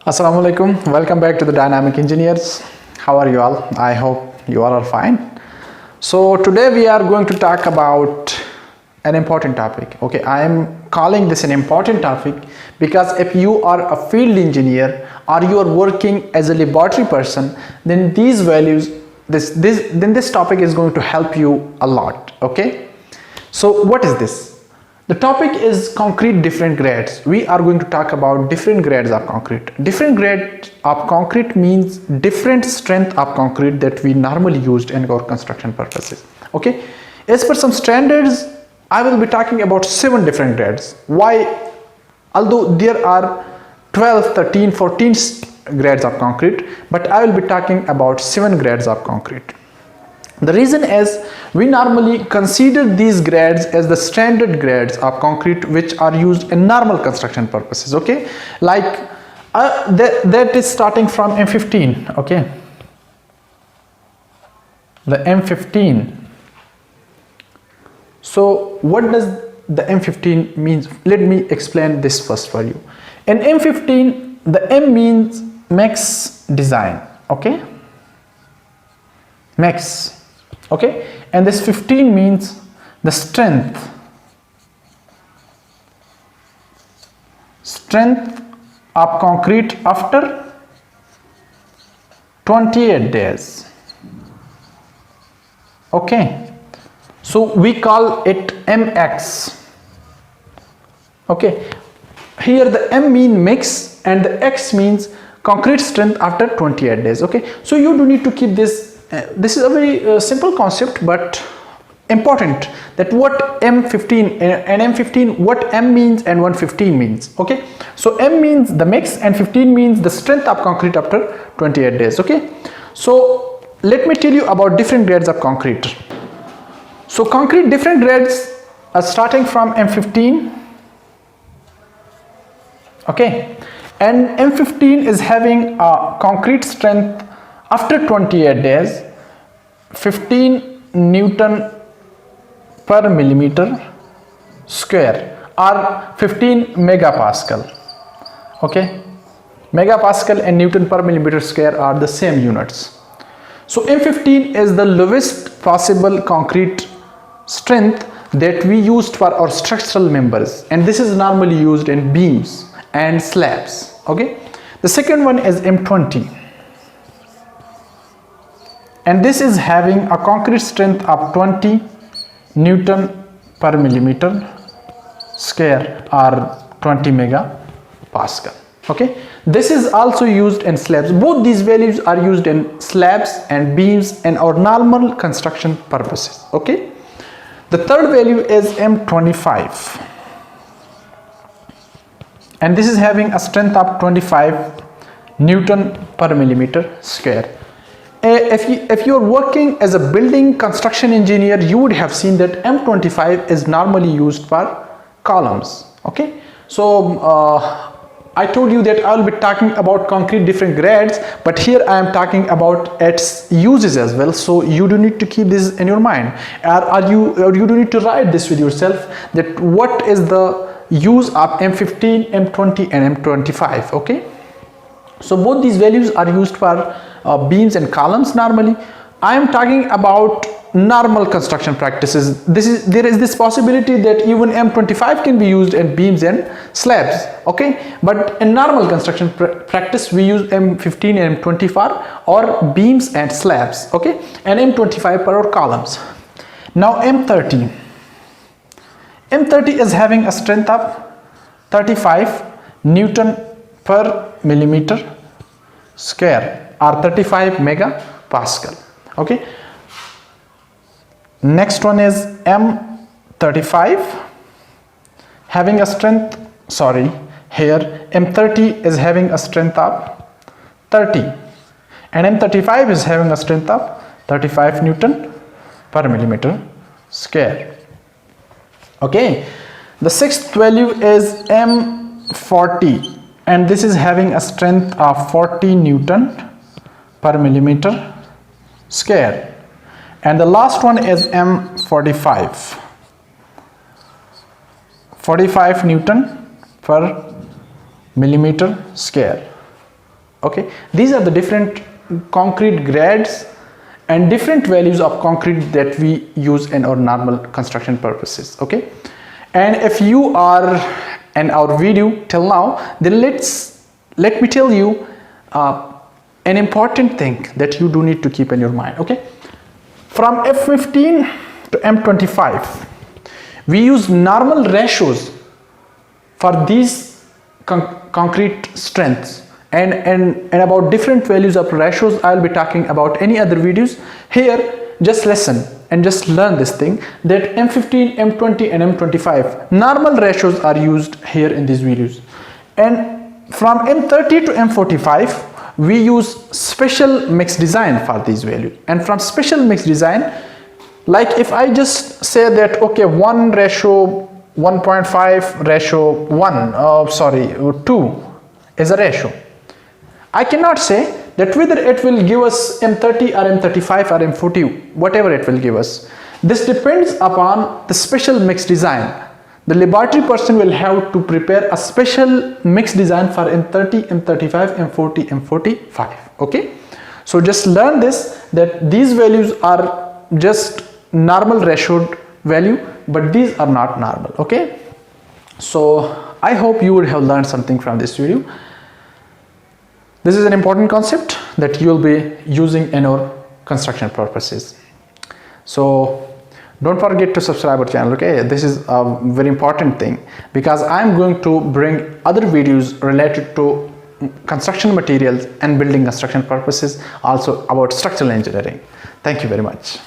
Assalamu alaikum. Welcome back to the Dynamic Engineers. How are you all? I hope you all are fine. So today we are going to talk about an important topic. Okay, I am calling this an important topic because if you are a field engineer or you are working as a laboratory person, then these values, this topic is going to help you a lot. Okay, so what is this? The topic is concrete different grades. We are going to talk about different grades of concrete. Different grades of concrete means different strength of concrete that we normally used in our construction purposes. Okay, as per some standards, I will be talking about 7 different grades. Why? Although there are 12, 13, 14 grades of concrete, but I will be talking about 7 grades of concrete. The reason is we normally consider these grades as the standard grades of concrete which are used in normal construction purposes. Okay, like that is starting from M15. Okay, the M15. So what does the M15 means? Let me explain this first for you. In M15, the M means max design. Okay, max. Okay, and this 15 means the strength of concrete after 28 days. Okay, so we call it MX. Okay, here the M means mix and the X means concrete strength after 28 days. Okay, so you do need to keep this. This is a very simple concept but important, that what M15 and M15, what M means and 115 means. Okay, so M means the mix and 15 means the strength of concrete after 28 days. Okay, so let me tell you about different grades of concrete. So concrete different grades are starting from M15. Okay, and M15 is having a concrete strength after 28 days 15 Newton per millimeter square or 15 megapascal. Okay, megapascal and Newton per millimeter square are the same units. So M15 is the lowest possible concrete strength that we used for our structural members, and this is normally used in beams and slabs. Okay, the second one is M20. And this is having a concrete strength of 20 Newton per millimeter square or 20 megapascal. Okay, this is also used in slabs. Both these values are used in slabs and beams and our normal construction purposes. Okay, the third value is M25, and this is having a strength of 25 Newton per millimeter square. If you're working as a building construction engineer, you would have seen that M25 is normally used for columns. Okay, so I told you that I'll be talking about concrete different grades, but here I am talking about its uses as well. So you do need to keep this in your mind, or you do need to write this with yourself, that what is the use of M15, M20 and M25. Okay, so both these values are used for beams and columns normally. I am talking about normal construction practices. There is this possibility that even M25 can be used in beams and slabs. Okay, but in normal construction practice we use M15 and M20 for or beams and slabs. Okay, and M25 for our columns. Now M30 is having a strength of 35 Newton per millimeter square or 35 megapascal. Okay, next one is M35 having a strength, here M30 is having a strength of 30 and M35 is having a strength of 35 Newton per millimeter square. Okay, the sixth value is M40 and this is having a strength of 40 Newton per millimeter square, and the last one is M45, 45 Newton per millimeter square. Okay, these are the different concrete grades and different values of concrete that we use in our normal construction purposes. Okay, and if you are in our video till now, then let me tell you an important thing that you do need to keep in your mind. Okay, from F15 to M25 we use normal ratios for these concrete strengths, and about different values of ratios I'll be talking about any other videos. Here just listen and just learn this thing, that M15, M20 and M25 normal ratios are used here in these videos, and from M30 to M45 we use special mix design for these values. And from special mix design, like if I just say that okay, 1 ratio 1.5 ratio 2 is a ratio, I cannot say that whether it will give us M30 or M35 or M40, whatever it will give us. This depends upon the special mix design. The laboratory person will have to prepare a special mix design for M30, M35, M40, M45. Okay, so just learn this, that these values are just normal ratioed value, but these are not normal. Okay, so I hope you would have learned something from this video. This is an important concept that you will be using in our construction purposes. So don't forget to subscribe our channel. Okay, this is a very important thing, because I am going to bring other videos related to construction materials and building construction purposes, also about structural engineering. Thank you very much.